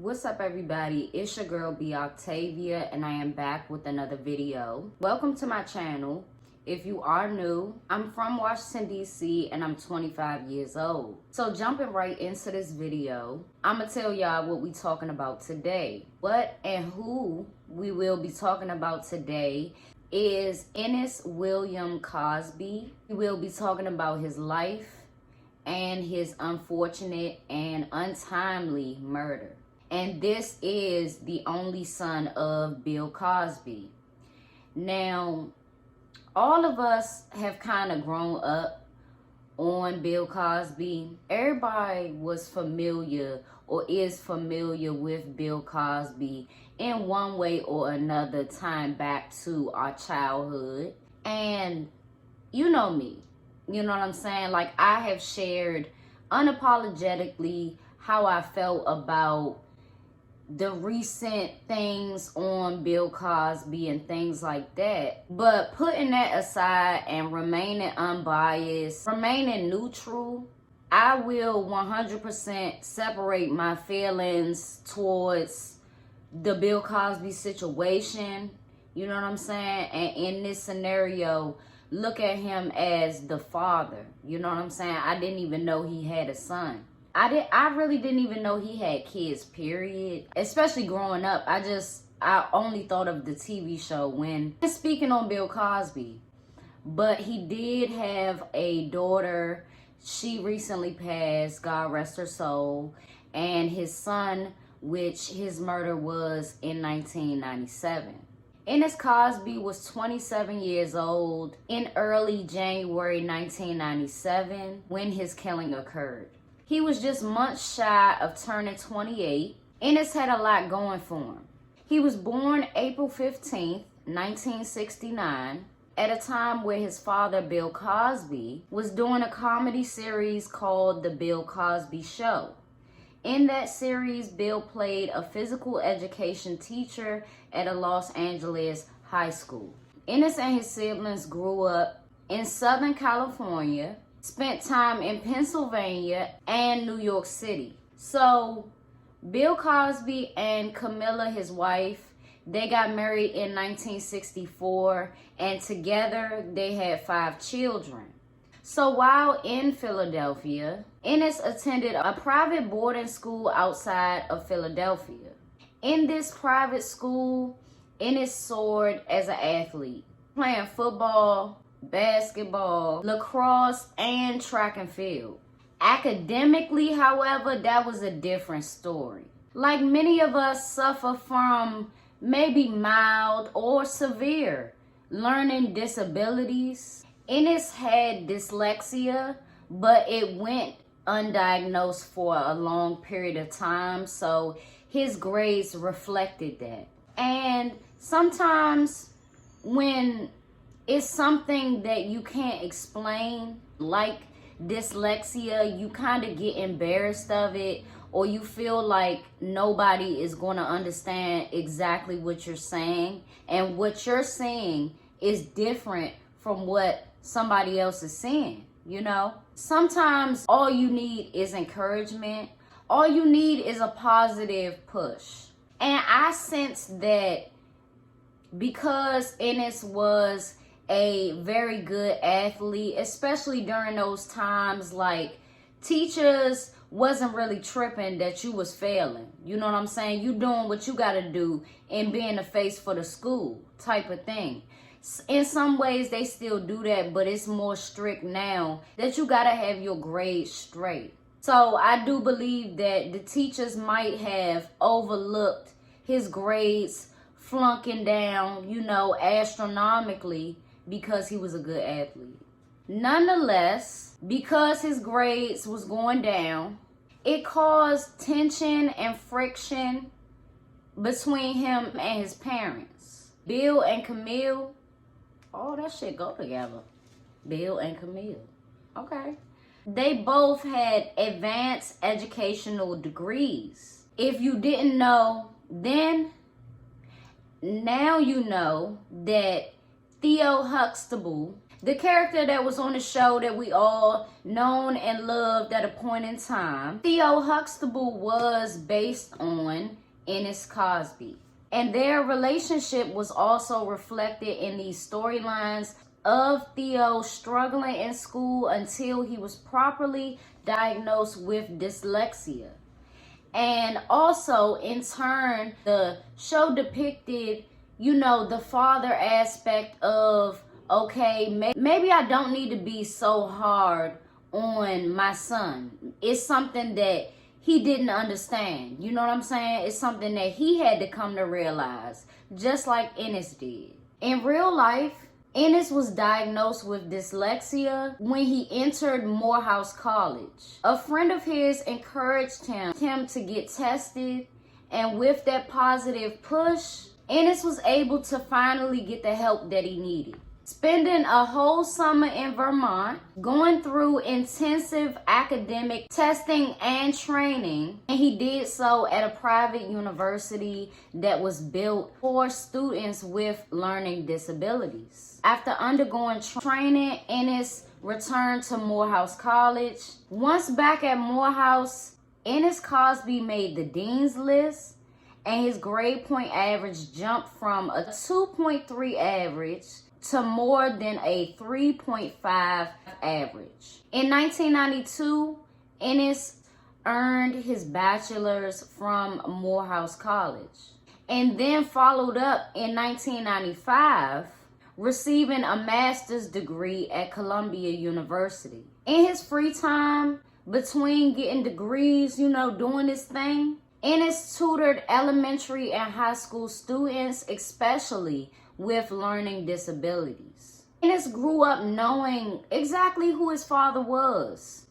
What's up, everybody? It's your girl B Octavia, and I am back with another video. Welcome to my channel. If you are new, I'm from Washington DC and I'm 25 years old. So jumping right into this video, I'm gonna tell y'all what we talking about today. What and who we will be talking about today is Ennis William Cosby. We will be talking about his life and his unfortunate and untimely murder. And this is the only son of Bill Cosby. Now, all of us have kind of grown up on Bill Cosby. Everybody was familiar or is familiar with Bill Cosby in one way or another, time back to our childhood. And you know me, you know what I'm saying? Like, I have shared unapologetically how I felt about the recent things on Bill Cosby and things like that. But putting that aside and remaining unbiased, remaining neutral, I will 100% separate my feelings towards the Bill Cosby situation. You know what I'm saying? And in this scenario, look at him as the father. You know what I'm saying? I didn't even know he had a son. I really didn't even know he had kids, period. Especially growing up, I only thought of the TV show when speaking on Bill Cosby. But he did have a daughter. She recently passed, God rest her soul. And his son, which his murder was in 1997. Ennis Cosby was 27 years old in early January 1997 when his killing occurred. He was just months shy of turning 28. Ennis had a lot going for him. He was born April 15th, 1969, at a time where his father, Bill Cosby, was doing a comedy series called The Bill Cosby Show. In that series, Bill played a physical education teacher at a Los Angeles high school. Ennis and his siblings grew up in Southern California, spent time in Pennsylvania and New York City. So Bill Cosby and Camilla, his wife, they got married in 1964, and together they had 5 children. So while in Philadelphia, Ennis attended a private boarding school outside of Philadelphia. In this private school, Ennis soared as an athlete, playing football, basketball, lacrosse, and track and field. Academically, however, that was a different story. Like many of us suffer from maybe mild or severe learning disabilities. Ennis had dyslexia, but it went undiagnosed for a long period of time, so his grades reflected that. And sometimes when it's something that you can't explain, like dyslexia, you kind of get embarrassed of it, or you feel like nobody is going to understand exactly what you're saying, and what you're saying is different from what somebody else is saying, you know? Sometimes all you need is encouragement. All you need is a positive push. And I sense that because Ennis was a very good athlete, especially during those times, like, teachers wasn't really tripping that you was failing. You know what I'm saying? You doing what you got to do and being the face for the school type of thing. In some ways, they still do that, but it's more strict now that you got to have your grades straight. So I do believe that the teachers might have overlooked his grades flunking down, you know, astronomically, because he was a good athlete. Nonetheless, because his grades was going down, it caused tension and friction between him and his parents. Bill and Camille, oh, that shit go together. Bill and Camille. Okay. They both had advanced educational degrees. If you didn't know then, now you know that Theo Huxtable, the character that was on the show that we all known and loved at a point in time. Theo Huxtable was based on Ennis Cosby. And their relationship was also reflected in these storylines of Theo struggling in school until he was properly diagnosed with dyslexia. And also, in turn, the show depicted, you know, the father aspect of, okay, maybe I don't need to be so hard on my son. It's something that he didn't understand. You know what I'm saying? It's something that he had to come to realize, just like Ennis did. In real life, Ennis was diagnosed with dyslexia when he entered Morehouse College. A friend of his encouraged him to get tested, and with that positive push, Ennis was able to finally get the help that he needed. Spending a whole summer in Vermont, going through intensive academic testing and training, and he did so at a private university that was built for students with learning disabilities. After undergoing training, Ennis returned to Morehouse College. Once back at Morehouse, Ennis Cosby made the dean's list, and his grade point average jumped from a 2.3 average to more than a 3.5 average. In 1992, Ennis earned his bachelor's from Morehouse College, and then followed up in 1995, receiving a master's degree at Columbia University. In his free time, between getting degrees, you know, doing this thing, Ennis tutored elementary and high school students, especially with learning disabilities. Ennis grew up knowing exactly who his father was.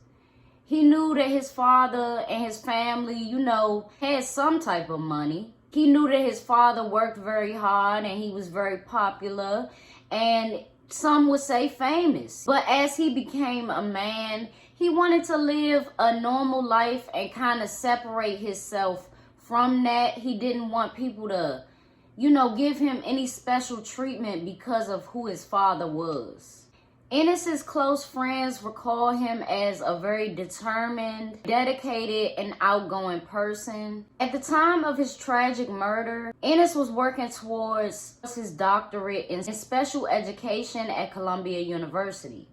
He knew that his father and his family, you know, had some type of money. He knew that his father worked very hard and he was very popular, and some would say famous. But as he became a man, he wanted to live a normal life and kind of separate himself from that. He didn't want people to, you know, give him any special treatment because of who his father was. Ennis's close friends recall him as a very determined, dedicated, and outgoing person. At the time of his tragic murder, Ennis was working towards his doctorate in special education at Columbia University.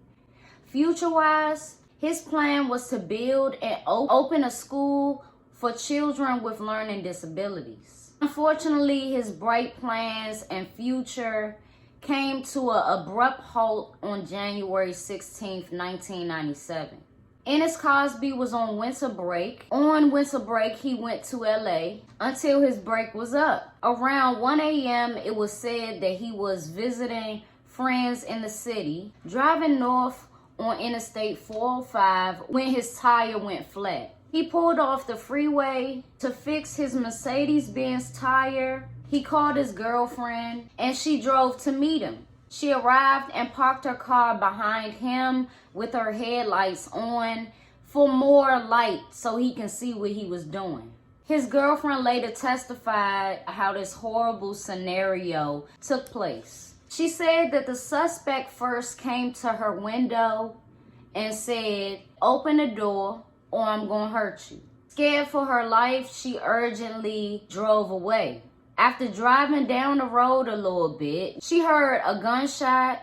Future-wise, his plan was to build and open a school for children with learning disabilities. Unfortunately, his bright plans and future came to an abrupt halt on January 16, 1997. Ennis Cosby was on winter break. On winter break, he went to LA until his break was up. Around 1 a.m., it was said that he was visiting friends in the city, driving north on Interstate 405 when his tire went flat. He pulled off the freeway to fix his Mercedes-Benz tire. He called his girlfriend and she drove to meet him. She arrived and parked her car behind him with her headlights on for more light so he can see what he was doing. His girlfriend later testified how this horrible scenario took place. She said that the suspect first came to her window and said, "Open the door or I'm gonna hurt you." Scared for her life, she urgently drove away. After driving down the road a little bit, she heard a gunshot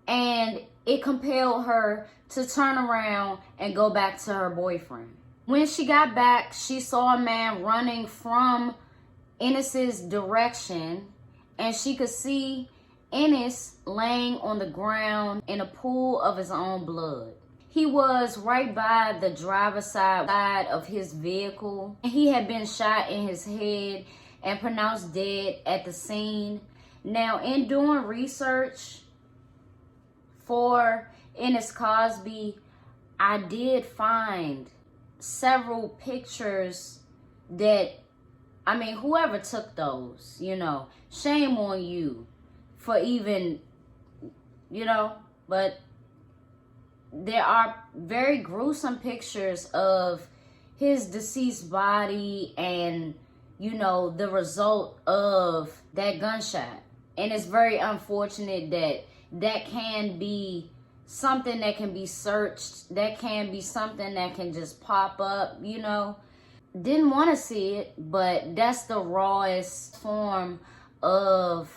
and it compelled her to turn around and go back to her boyfriend. When she got back, she saw a man running from Ennis's direction, and she could see Ennis laying on the ground in a pool of his own blood. He was right by the driver's side of his vehicle. He had been shot in his head and pronounced dead at the scene. Now, in doing research for Ennis Cosby, I did find several pictures that, I mean, whoever took those, you know, shame on you for even, you know, but there are very gruesome pictures of his deceased body and, you know, the result of that gunshot. And it's very unfortunate that that can be something that can be searched, that can be something that can just pop up, you know. Didn't want to see it, but that's the rawest form of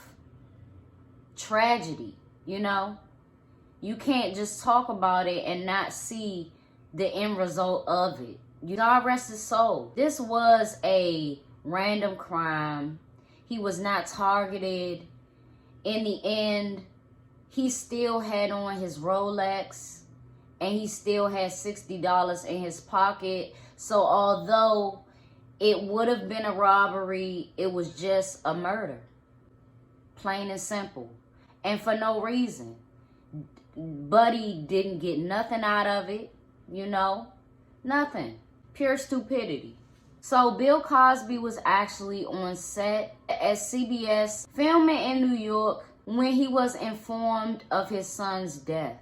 tragedy, you know. You can't just talk about it and not see the end result of it. God rest his soul. This was a random crime. He was not targeted. In the end, he still had on his Rolex and he still had $60 in his pocket. So although it would have been a robbery, it was just a murder. Plain and simple. And for no reason. Buddy didn't get nothing out of it, you know, nothing. Pure stupidity. So Bill Cosby was actually on set at CBS filming in New York when he was informed of his son's death.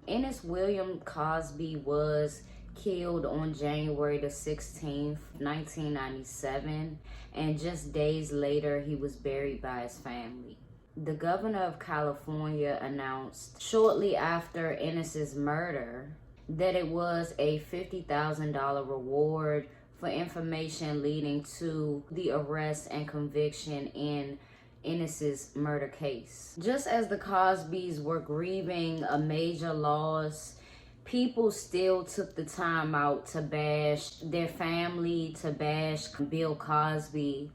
Ennis William Cosby was killed on January the 16th, 1997, and just days later he was buried by his family. The governor of California announced shortly after Ennis's murder that it was a $50,000 reward for information leading to the arrest and conviction in Ennis's murder case. Just as the Cosbys were grieving a major loss, people still took the time out to bash their family, to bash Bill Cosby,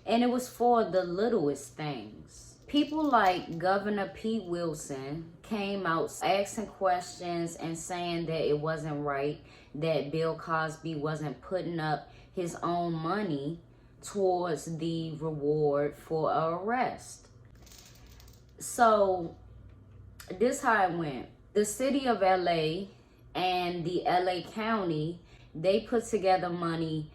and it was for the littlest things. People like Governor Pete Wilson came out asking questions and saying that it wasn't right, that Bill Cosby wasn't putting up his own money towards the reward for an arrest. So this how it went. The city of LA and the LA County, they put together money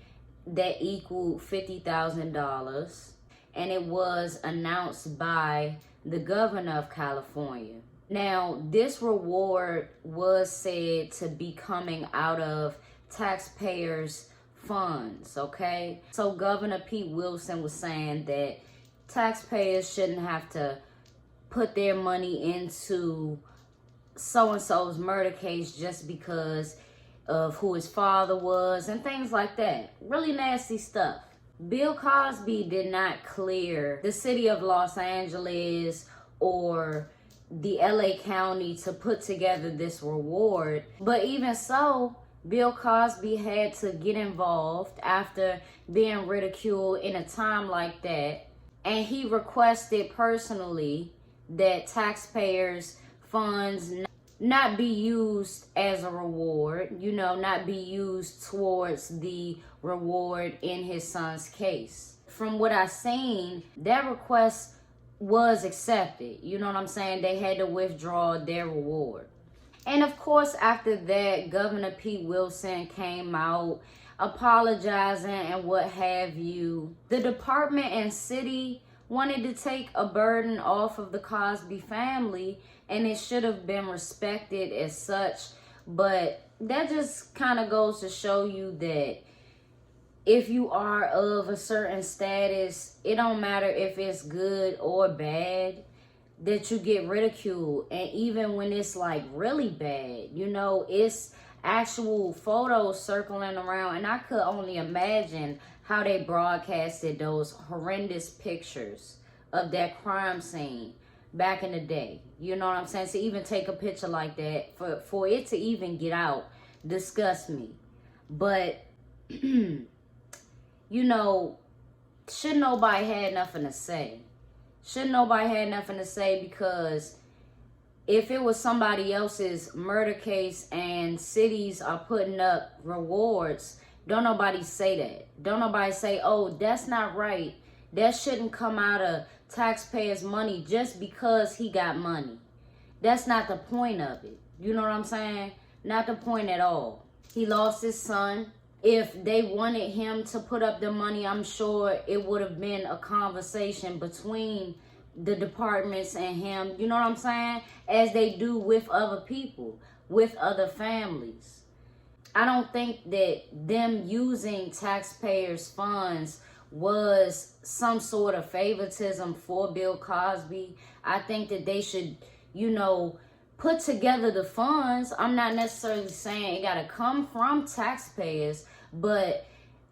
that equaled $50,000, and it was announced by the governor of California. Now, this reward was said to be coming out of taxpayers' funds, okay? So Governor Pete Wilson was saying that taxpayers shouldn't have to put their money into so-and-so's murder case just because of who his father was and things like that. Really nasty stuff. Bill Cosby did not clear the city of Los Angeles or the LA County to put together this reward. But even so, Bill Cosby had to get involved after being ridiculed in a time like that. And he requested personally that taxpayers' funds not be used as a reward, you know, not be used towards the reward in his son's case. From what I've seen, that request was accepted. You know what I'm saying? They had to withdraw their reward. And of course, after that, Governor Pete Wilson came out apologizing and what have you. The department and city wanted to take a burden off of the Cosby family, and it should have been respected as such. But that just kind of goes to show you that if you are of a certain status, it don't matter if it's good or bad, that you get ridiculed. And even when it's like really bad, you know, it's actual photos circling around, and I could only imagine how they broadcasted those horrendous pictures of that crime scene back in the day. You know what I'm saying? To even take a picture like that, for it to even get out, disgusts me. But you know, should nobody had nothing to say. Should nobody had nothing to say, because if it was somebody else's murder case and cities are putting up rewards, don't nobody say that. Don't nobody say, oh, that's not right. That shouldn't come out of taxpayers' money just because he got money. That's not the point of it. You know what I'm saying? Not the point at all. He lost his son. If they wanted him to put up the money, I'm sure it would have been a conversation between the departments and him. You know what I'm saying? As they do with other people, with other families. I don't think that them using taxpayers' funds was some sort of favoritism for Bill Cosby. I think that they should, you know, put together the funds. I'm not necessarily saying it got to come from taxpayers, but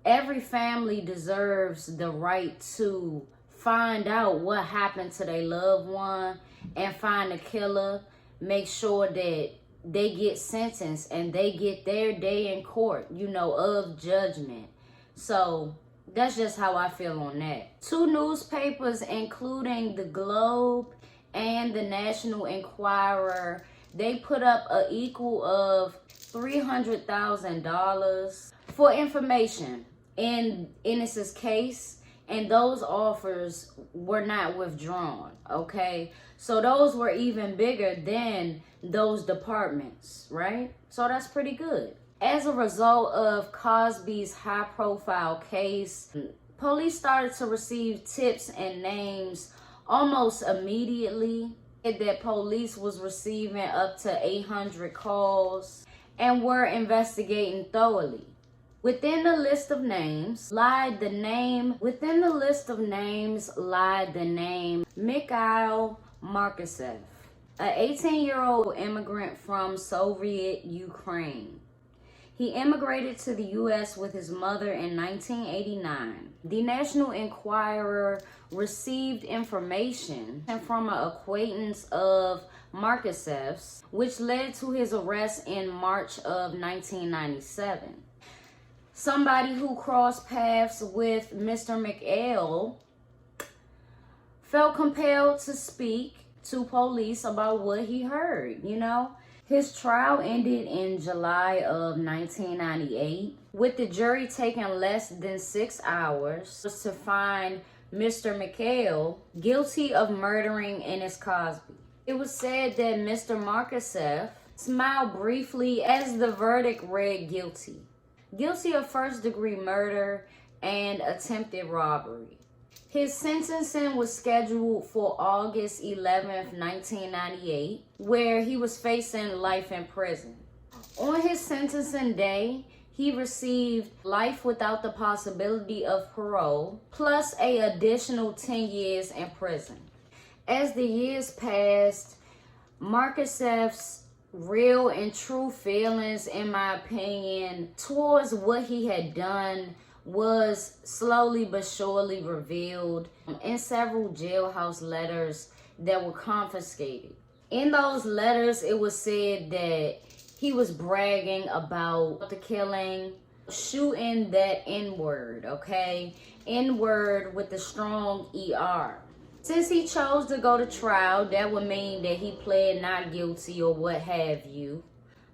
every family deserves the right to find out what happened to their loved one and find the killer, make sure that they get sentenced and they get their day in court, you know, of judgment. So that's just how I feel on that. 2 newspapers, including the Globe and the National Enquirer, they put up an equal of $300,000 for information in Ennis's case, and those offers were not withdrawn, okay? So those were even bigger than those departments, right? So that's pretty good. As a result of Cosby's high-profile case, police started to receive tips and names almost immediately. That police was receiving up to 800 calls and were investigating thoroughly. Within the list of names lied the name Mikhail Markasev, an 18-year-old immigrant from Soviet Ukraine. He immigrated to the U.S. with his mother in 1989. The National Enquirer received information from an acquaintance of Markasev's, which led to his arrest in March of 1997. Somebody who crossed paths with Mr. Mikhail felt compelled to speak to police about what he heard, you know. His trial ended in July of 1998, with the jury taking less than 6 hours to find Mr. Mikhail guilty of murdering Ennis Cosby. It was said that Mr. Markasev smiled briefly as the verdict read guilty. Guilty of first-degree murder and attempted robbery. His sentencing was scheduled for August 11th, 1998, where he was facing life in prison. On his sentencing day, he received life without the possibility of parole, plus an additional 10 years in prison. As the years passed, Markasev's real and true feelings, in my opinion, towards what he had done was slowly but surely revealed in several jailhouse letters that were confiscated. In those letters, it was said that he was bragging about the killing, shooting that N-word, okay? N-word with the strong ER. Since he chose to go to trial, that would mean that he pled not guilty or what have you,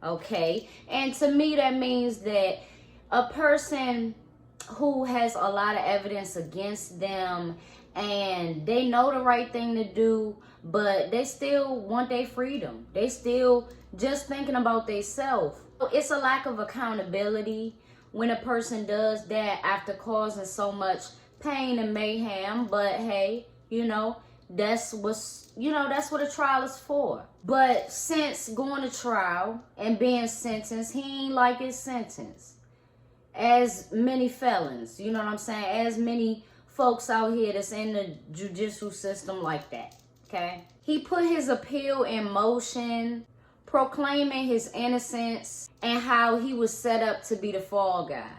okay? And to me, that means that a person who has a lot of evidence against them and they know the right thing to do, but they still want their freedom. They still just thinking about themselves. It's a lack of accountability when a person does that after causing so much pain and mayhem. But hey, you know, that's what a trial is for. But since going to trial and being sentenced, he ain't like his sentence. As many felons, you know what I'm saying? As many folks out here that's in the judicial system like that, okay? He put his appeal in motion, proclaiming his innocence and how he was set up to be the fall guy.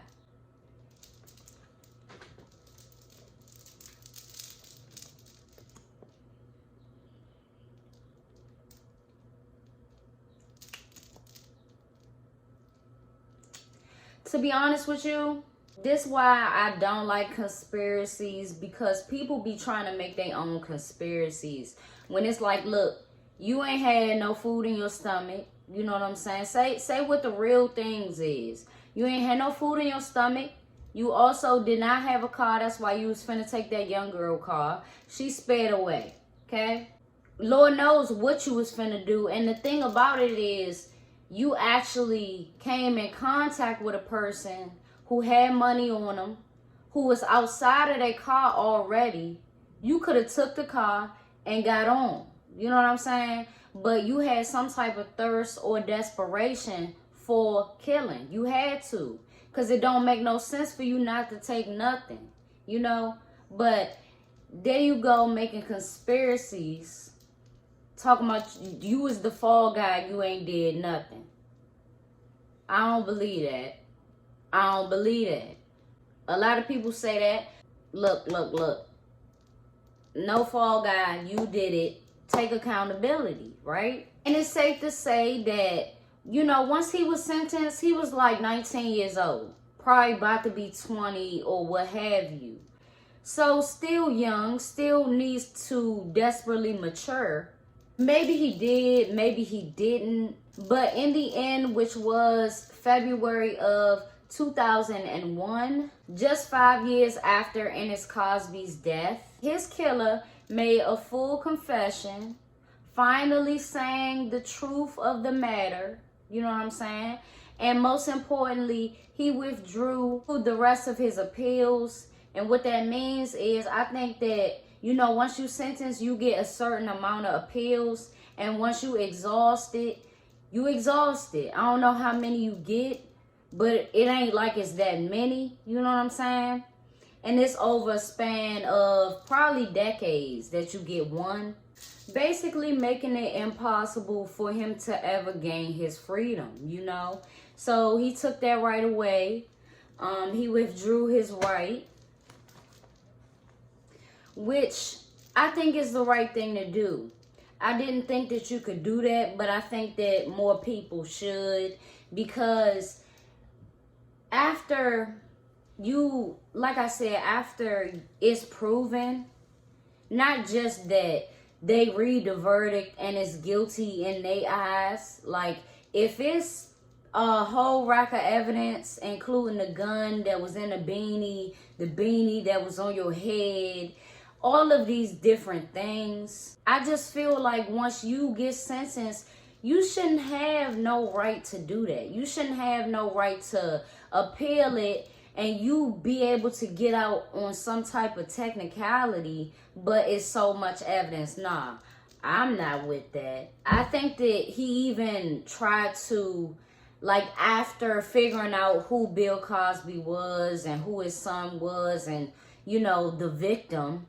To be honest with you, this why I don't like conspiracies, because people be trying to make their own conspiracies. When it's like, look, you ain't had no food in your stomach. You know what I'm saying? Say what the real things is. You ain't had no food in your stomach. You also did not have a car. That's why you was finna take that young girl car. She sped away, okay? Lord knows what you was finna do. And the thing about it is, you actually came in contact with a person who had money on them, who was outside of their car already. You could have took the car and got on. You know what I'm saying? But you had some type of thirst or desperation for killing. You had to. Because it don't make no sense for you not to take nothing. You know? But there you go, making conspiracies Talking about you was the fall guy, you ain't did nothing. I don't believe that. I don't believe that. A lot of people say that. Look. No fall guy, you did it. Take accountability, right? And it's safe to say that, you know, once he was sentenced, he was like 19 years old. Probably about to be 20 or what have you. So still young, still needs to desperately mature. Maybe he did, maybe he didn't. But in the end, which was February of 2001, just 5 years after Ennis Cosby's death, his killer made a full confession, finally saying the truth of the matter, you know what I'm saying? And most importantly, he withdrew the rest of his appeals. And what that means is, I think that, you know, once you sentence, you get a certain amount of appeals. And once you exhaust it, you exhaust it. I don't know how many you get, but it ain't like it's that many, you know what I'm saying? And it's over a span of probably decades that you get one. Basically making it impossible for him to ever gain his freedom, you know? So he took that right away. He withdrew his right, which I think is the right thing to do. I didn't think that you could do that, but I think that more people should, because after you, like I said, after it's proven, not just that they read the verdict and it's guilty in their eyes, like if it's a whole rack of evidence, including the gun that was in the beanie that was on your head, all of these different things, I just feel like once you get sentenced, you shouldn't have no right to do that. You shouldn't have no right to appeal it and you be able to get out on some type of technicality, but it's so much evidence. Nah, I'm not with that. I think that he even tried to, like, after figuring out who Bill Cosby was and who his son was and, you know, the victim,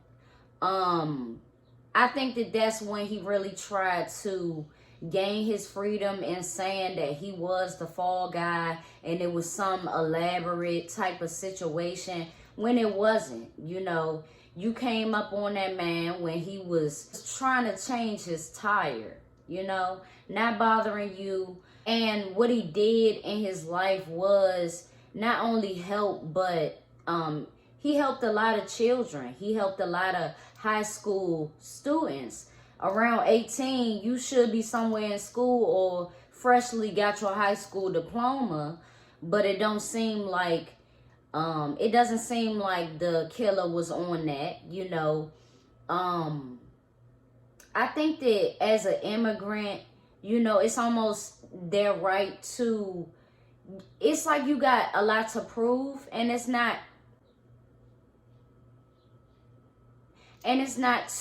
I think that that's when he really tried to gain his freedom in saying that he was the fall guy and it was some elaborate type of situation when it wasn't. You know, you came up on that man when he was trying to change his tire, you know, not bothering you. And what he did in his life was not only help, but he helped a lot of children. He helped a lot of high school students. Around 18, you should be somewhere in school or freshly got your high school diploma, but it don't seem like, it doesn't seem like the killer was on that, you know. I think that as an immigrant, you know, it's almost their right to, it's like you got a lot to prove, and it's not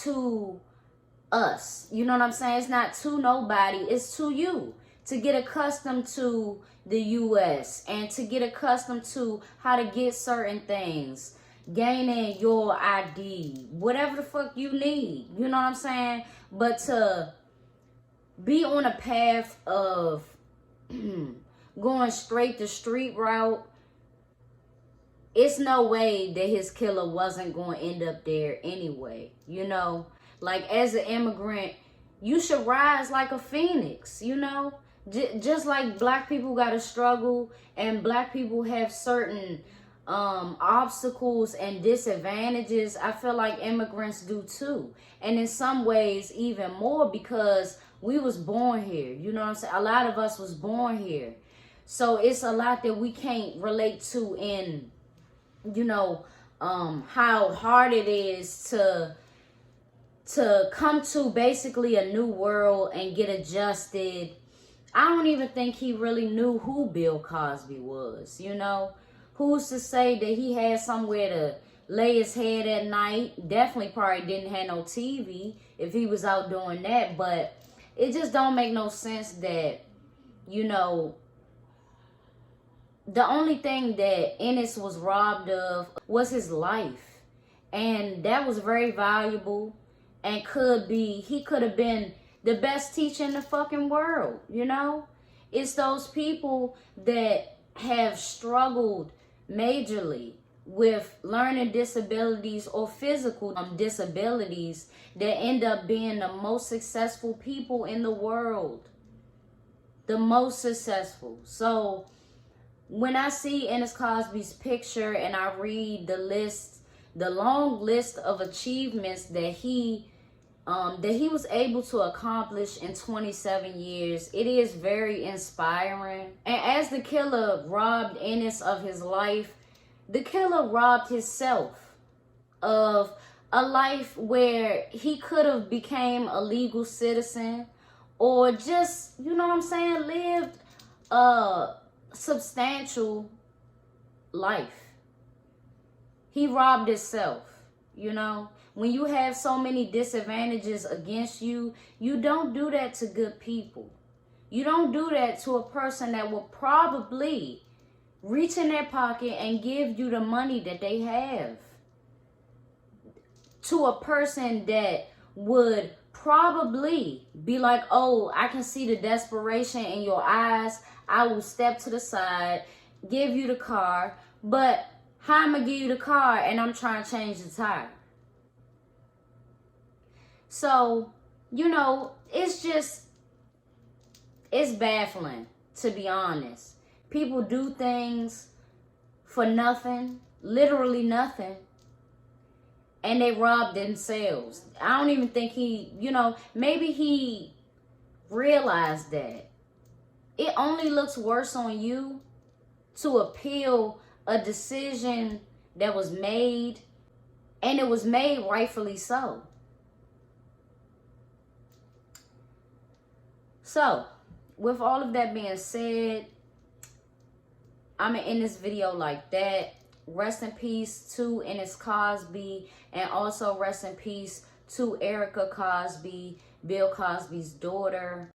to us, you know what I'm saying? It's not to nobody, it's to you, to get accustomed to the U.S. and to get accustomed to how to get certain things, gaining your ID, whatever the fuck you need, you know what I'm saying? But to be on a path of going straight the street route, it's no way that his killer wasn't going to end up there anyway, you know? Like, as an immigrant, you should rise like a phoenix, you know? Just like black people got to struggle and black people have certain obstacles and disadvantages, I feel like immigrants do too. And in some ways, even more, because we was born here, you know what I'm saying? A lot of us was born here. So it's a lot that we can't relate to in, you know, how hard it is to come to basically a new world and get adjusted. I don't even think he really knew who Bill Cosby was, you know. Who's to say that he had somewhere to lay his head at night? Definitely probably didn't have no TV if he was out doing that. But it just don't make no sense that, you know, the only thing that Ennis was robbed of was his life. And that was very valuable and he could have been The best teacher in the fucking world, you know? It's those people that have struggled majorly with learning disabilities or physical disabilities that end up being the most successful people in the world. The most successful. So when I see Ennis Cosby's picture and I read the long list of achievements that he was able to accomplish in 27 years, it is very inspiring. And as the killer robbed Ennis of his life, the killer robbed himself of a life where he could have became a legal citizen, or just, you know what I'm saying, lived a substantial life. He robbed himself, you know. When you have so many disadvantages against you, you don't do that to good people. You don't do that to a person that will probably reach in their pocket and give you the money that they have. To a person that would probably be like, oh, I can see the desperation in your eyes. I will step to the side, give you the car. But how am I going to give you the car and I'm trying to change the tire? So, you know, it's baffling, to be honest. People do things for nothing, literally nothing, and they rob themselves. I don't even think he, you know, maybe he realized that it only looks worse on you to appeal a decision that was made, and it was made rightfully so. So, with all of that being said, I'm going to end this video like that. Rest in peace to Ennis Cosby, and also rest in peace to Erica Cosby, Bill Cosby's daughter.